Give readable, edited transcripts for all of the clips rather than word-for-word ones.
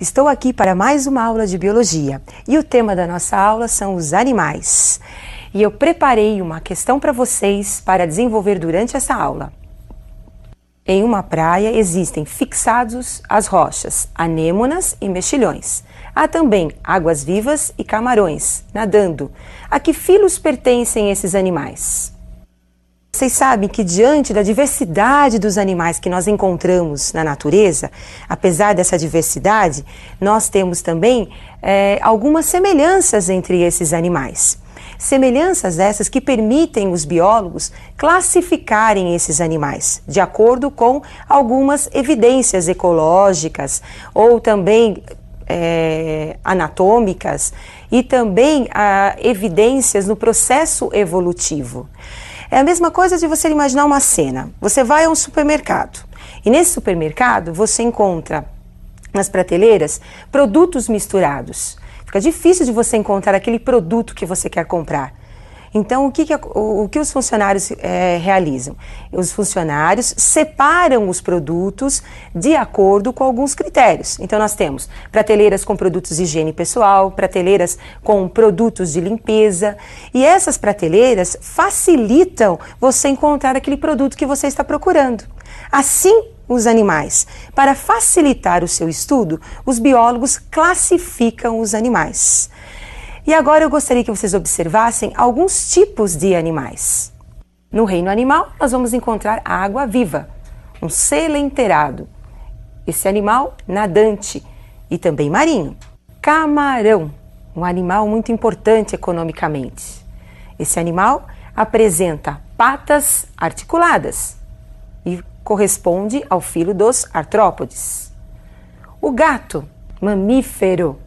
Estou aqui para mais uma aula de biologia e o tema da nossa aula são os animais. E eu preparei uma questão para vocês para desenvolver durante essa aula. Em uma praia existem fixados às rochas, anêmonas e mexilhões. Há também águas-vivas e camarões nadando. A que filos pertencem esses animais? Vocês sabem que diante da diversidade dos animais que nós encontramos na natureza, apesar dessa diversidade, nós temos também algumas semelhanças entre esses animais. Semelhanças essas que permitem os biólogos classificarem esses animais de acordo com algumas evidências ecológicas ou também anatômicas e também evidências no processo evolutivo. É a mesma coisa de você imaginar uma cena. Você vai a um supermercado e nesse supermercado você encontra nas prateleiras produtos misturados. Fica difícil de você encontrar aquele produto que você quer comprar. Então, o que os funcionários realizam? Os funcionários separam os produtos de acordo com alguns critérios. Então, nós temos prateleiras com produtos de higiene pessoal, prateleiras com produtos de limpeza. E essas prateleiras facilitam você encontrar aquele produto que você está procurando. Assim, os animais. Para facilitar o seu estudo, os biólogos classificam os animais. E agora eu gostaria que vocês observassem alguns tipos de animais. No reino animal, nós vamos encontrar a água-viva, um selenterado. Esse animal nadante e também marinho. Camarão, um animal muito importante economicamente. Esse animal apresenta patas articuladas e corresponde ao filo dos artrópodes. O gato, mamífero.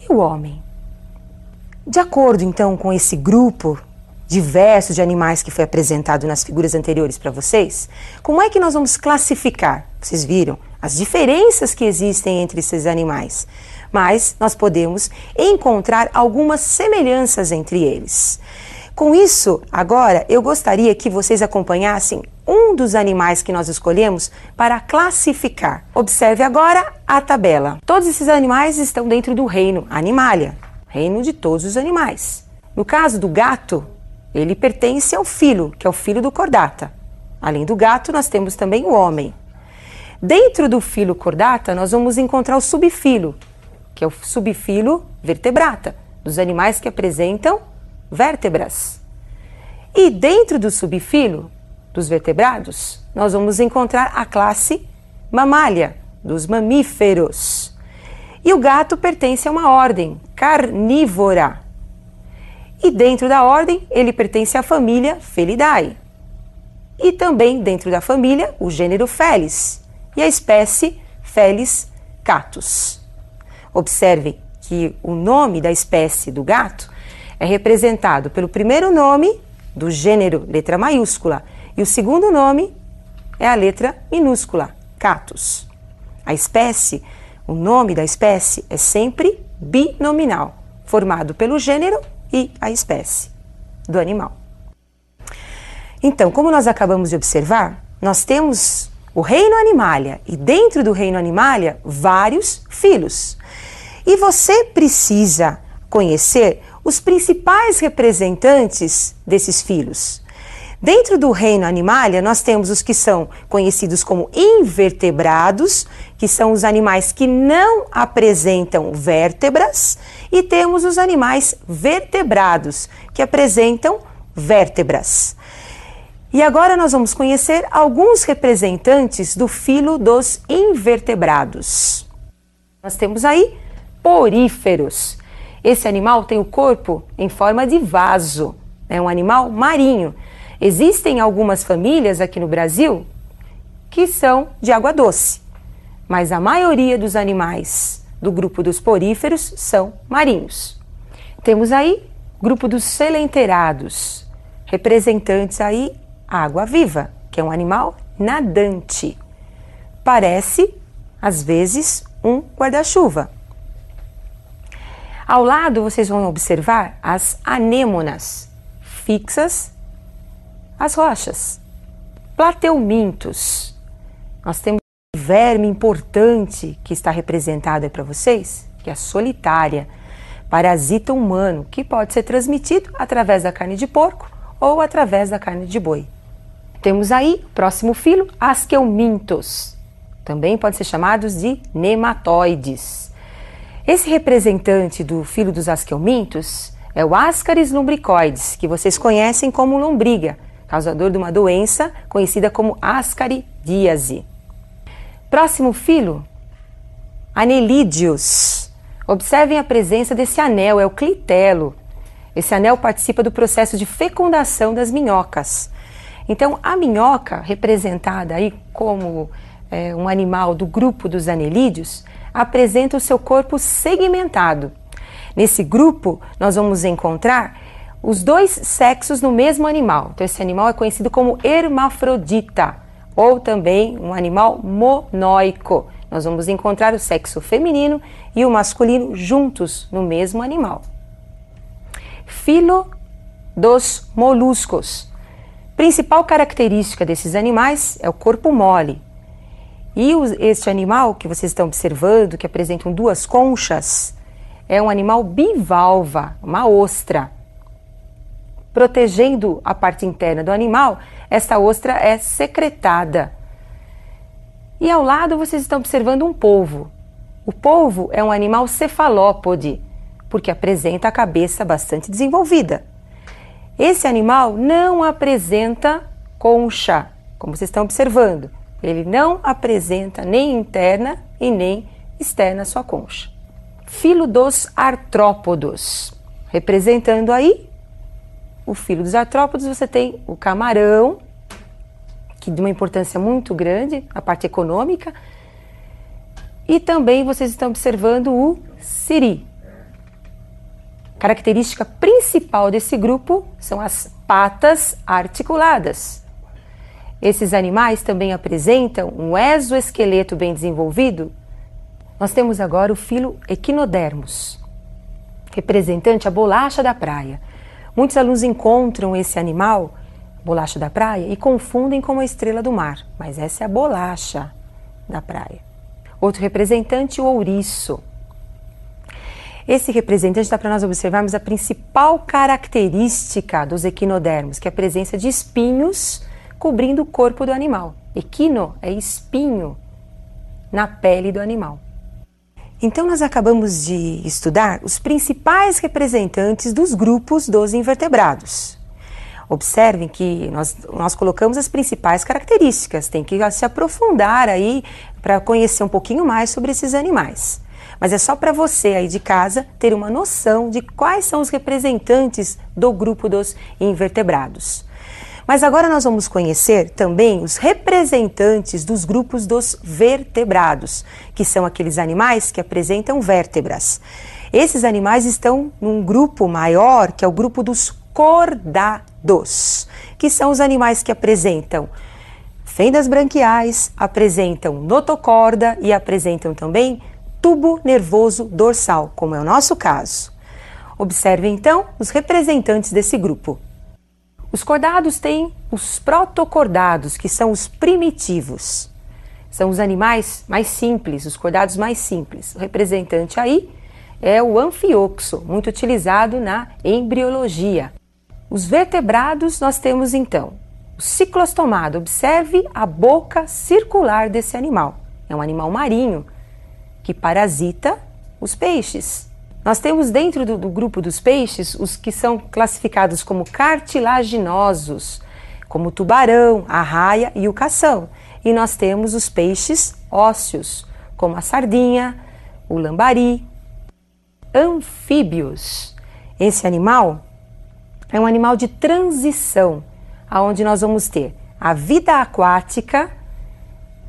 E o homem? De acordo, então, com esse grupo diverso de animais que foi apresentado nas figuras anteriores para vocês, como é que nós vamos classificar? Vocês viram as diferenças que existem entre esses animais, mas nós podemos encontrar algumas semelhanças entre eles. Com isso, agora, eu gostaria que vocês acompanhassem um dos animais que nós escolhemos para classificar. Observe agora a tabela. Todos esses animais estão dentro do reino Animalia, reino de todos os animais. No caso do gato, ele pertence ao filo, que é o filo do Chordata. Além do gato, nós temos também o homem. Dentro do filo Chordata, nós vamos encontrar o subfilo, que é o subfilo Vertebrata, dos animais que apresentam vértebras. E dentro do subfilo dos vertebrados, nós vamos encontrar a classe Mammalia, dos mamíferos. E o gato pertence a uma ordem carnívora. E dentro da ordem, ele pertence à família Felidae. E também dentro da família, o gênero Felis e a espécie Felis catus. Observe que o nome da espécie do gato é representado pelo primeiro nome do gênero, letra maiúscula, e o segundo nome é a letra minúscula, catus. A espécie, o nome da espécie é sempre binominal, formado pelo gênero e a espécie do animal. Então, como nós acabamos de observar, nós temos o reino Animalia e dentro do reino Animalia vários filos. E você precisa conhecer os principais representantes desses filos. Dentro do reino Animalia, nós temos os que são conhecidos como invertebrados, que são os animais que não apresentam vértebras, e temos os animais vertebrados, que apresentam vértebras. E agora nós vamos conhecer alguns representantes do filo dos invertebrados. Nós temos aí poríferos. Esse animal tem o corpo em forma de vaso, é um animal marinho. Existem algumas famílias aqui no Brasil que são de água doce, mas a maioria dos animais do grupo dos poríferos são marinhos. Temos aí o grupo dos selenterados, representantes aí água-viva, que é um animal nadante. Parece, às vezes, um guarda-chuva. Ao lado, vocês vão observar as anêmonas, fixas às rochas. Plateumintos. Nós temos verme importante que está representado aí para vocês, que é a solitária, parasita humano, que pode ser transmitido através da carne de porco ou através da carne de boi. Temos aí o próximo filo, Askelminthos. Também podem ser chamados de nematóides. Esse representante do filo dos Askelminthos é o Ascaris lumbricoides, que vocês conhecem como lombriga, causador de uma doença conhecida como ascaridíase. Próximo filo, Annelidios. Observem a presença desse anel, é o clitelo. Esse anel participa do processo de fecundação das minhocas. Então, a minhoca, representada aí como um animal do grupo dos anelídeos, apresenta o seu corpo segmentado. Nesse grupo, nós vamos encontrar os dois sexos no mesmo animal. Então, esse animal é conhecido como hermafrodita, ou também um animal monóico. Nós vamos encontrar o sexo feminino e o masculino juntos no mesmo animal. Filo dos moluscos. Principal característica desses animais é o corpo mole. E este animal que vocês estão observando, que apresentam duas conchas, é um animal bivalva, uma ostra. Protegendo a parte interna do animal, esta ostra é secretada. E ao lado vocês estão observando um polvo. O polvo é um animal cefalópode, porque apresenta a cabeça bastante desenvolvida. Esse animal não apresenta concha, como vocês estão observando. Ele não apresenta nem interna e nem externa sua concha. Filo dos artrópodos. Representando aí o filo dos artrópodos, você tem o camarão, que de uma importância muito grande, a parte econômica, e também vocês estão observando o siri. Característica principal desse grupo são as patas articuladas. Esses animais também apresentam um exoesqueleto bem desenvolvido. Nós temos agora o filo Echinodermos, representante a bolacha da praia. Muitos alunos encontram esse animal, bolacha da praia, e confundem com a estrela do mar, mas essa é a bolacha da praia. Outro representante, o ouriço. Esse representante dá para nós observarmos a principal característica dos equinodermos, que é a presença de espinhos cobrindo o corpo do animal. Equino é espinho na pele do animal. Então nós acabamos de estudar os principais representantes dos grupos dos invertebrados. Observem que nós colocamos as principais características, tem que se aprofundar aí para conhecer um pouquinho mais sobre esses animais. Mas é só para você aí de casa ter uma noção de quais são os representantes do grupo dos invertebrados. Mas agora nós vamos conhecer também os representantes dos grupos dos vertebrados, que são aqueles animais que apresentam vértebras. Esses animais estão num grupo maior, que é o grupo dos cordados, que são os animais que apresentam fendas branquiais, apresentam notocorda e apresentam também tubo nervoso dorsal, como é o nosso caso. Observe então os representantes desse grupo. Os cordados têm os protocordados, que são os primitivos. São os animais mais simples, os cordados mais simples. O representante aí é o anfioxo, muito utilizado na embriologia. Os vertebrados nós temos então o ciclostomado. Observe a boca circular desse animal. É um animal marinho que parasita os peixes. Nós temos dentro do grupo dos peixes os que são classificados como cartilaginosos, como o tubarão, a raia e o cação. E nós temos os peixes ósseos, como a sardinha, o lambari. Anfíbios. Esse animal é um animal de transição, onde nós vamos ter a vida aquática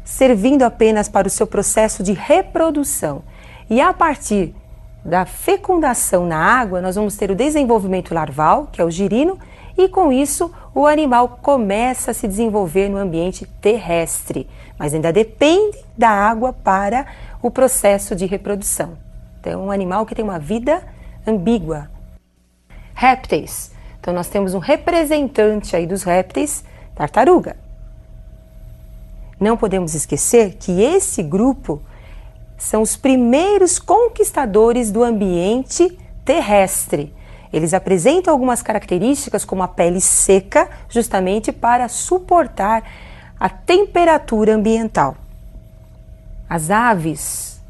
servindo apenas para o seu processo de reprodução. E a partir da fecundação na água, nós vamos ter o desenvolvimento larval, que é o girino, e com isso o animal começa a se desenvolver no ambiente terrestre, mas ainda depende da água para o processo de reprodução. Então é um animal que tem uma vida ambígua. Répteis. Então nós temos um representante aí dos répteis, tartaruga. Não podemos esquecer que esse grupo são os primeiros conquistadores do ambiente terrestre. Eles apresentam algumas características como a pele seca, justamente para suportar a temperatura ambiental. As aves,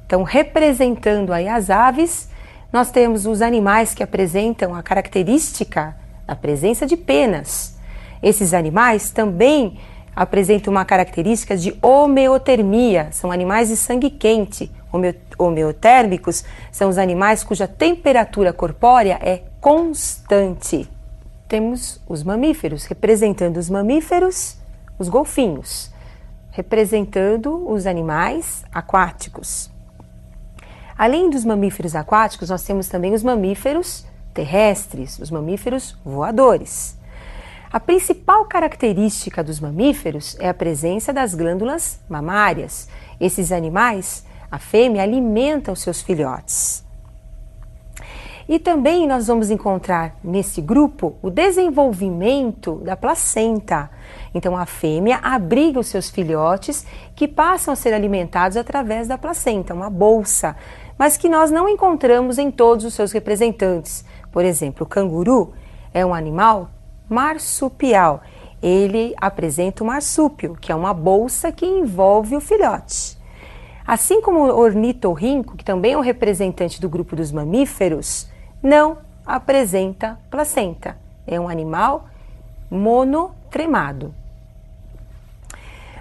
então representando aí as aves, nós temos os animais que apresentam a característica da presença de penas. Esses animais também apresentam uma característica de homeotermia, são animais de sangue quente. Homeotérmicos são os animais cuja temperatura corpórea é constante. Temos os mamíferos, representando os mamíferos, os golfinhos, representando os animais aquáticos. Além dos mamíferos aquáticos, nós temos também os mamíferos terrestres, os mamíferos voadores. A principal característica dos mamíferos é a presença das glândulas mamárias. Esses animais, a fêmea, alimenta os seus filhotes. E também nós vamos encontrar nesse grupo o desenvolvimento da placenta. Então a fêmea abriga os seus filhotes que passam a ser alimentados através da placenta, uma bolsa, mas que nós não encontramos em todos os seus representantes. Por exemplo, o canguru é um animal marsupial. Ele apresenta o marsúpio, que é uma bolsa que envolve o filhote. Assim como o ornitorrinco, que também é um representante do grupo dos mamíferos, não apresenta placenta. É um animal monotremado.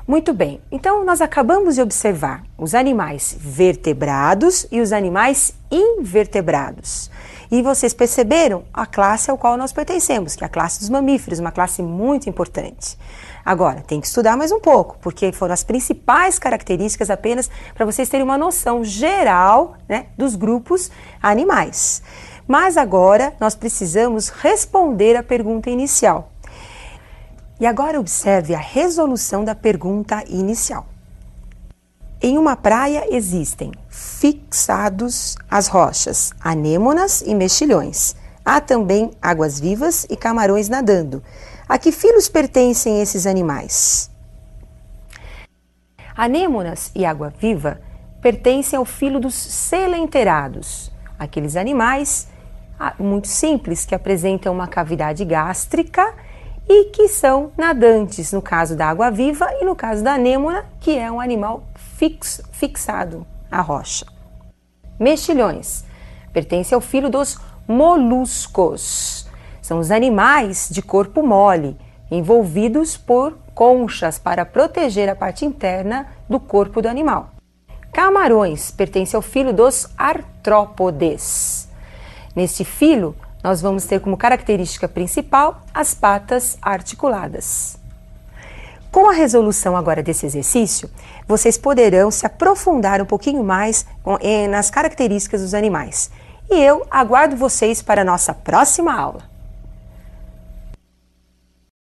Muito bem, então nós acabamos de observar os animais vertebrados e os animais invertebrados. E vocês perceberam a classe ao qual nós pertencemos, que é a classe dos mamíferos, uma classe muito importante. Agora, tem que estudar mais um pouco, porque foram as principais características apenas para vocês terem uma noção geral, né, dos grupos animais. Mas agora nós precisamos responder a pergunta inicial. E agora observe a resolução da pergunta inicial. Em uma praia existem fixados às rochas, anêmonas e mexilhões. Há também águas-vivas e camarões nadando. A que filos pertencem esses animais? Anêmonas e água-viva pertencem ao filo dos selenterados, aqueles animais muito simples que apresentam uma cavidade gástrica e que são nadantes, no caso da água-viva e no caso da anêmona, que é um animal fixado à rocha. Mexilhões pertencem ao filo dos moluscos. São os animais de corpo mole, envolvidos por conchas para proteger a parte interna do corpo do animal. Camarões pertencem ao filo dos artrópodes. Neste filo, nós vamos ter como característica principal as patas articuladas. Com a resolução agora desse exercício, vocês poderão se aprofundar um pouquinho mais nas características dos animais. E eu aguardo vocês para a nossa próxima aula.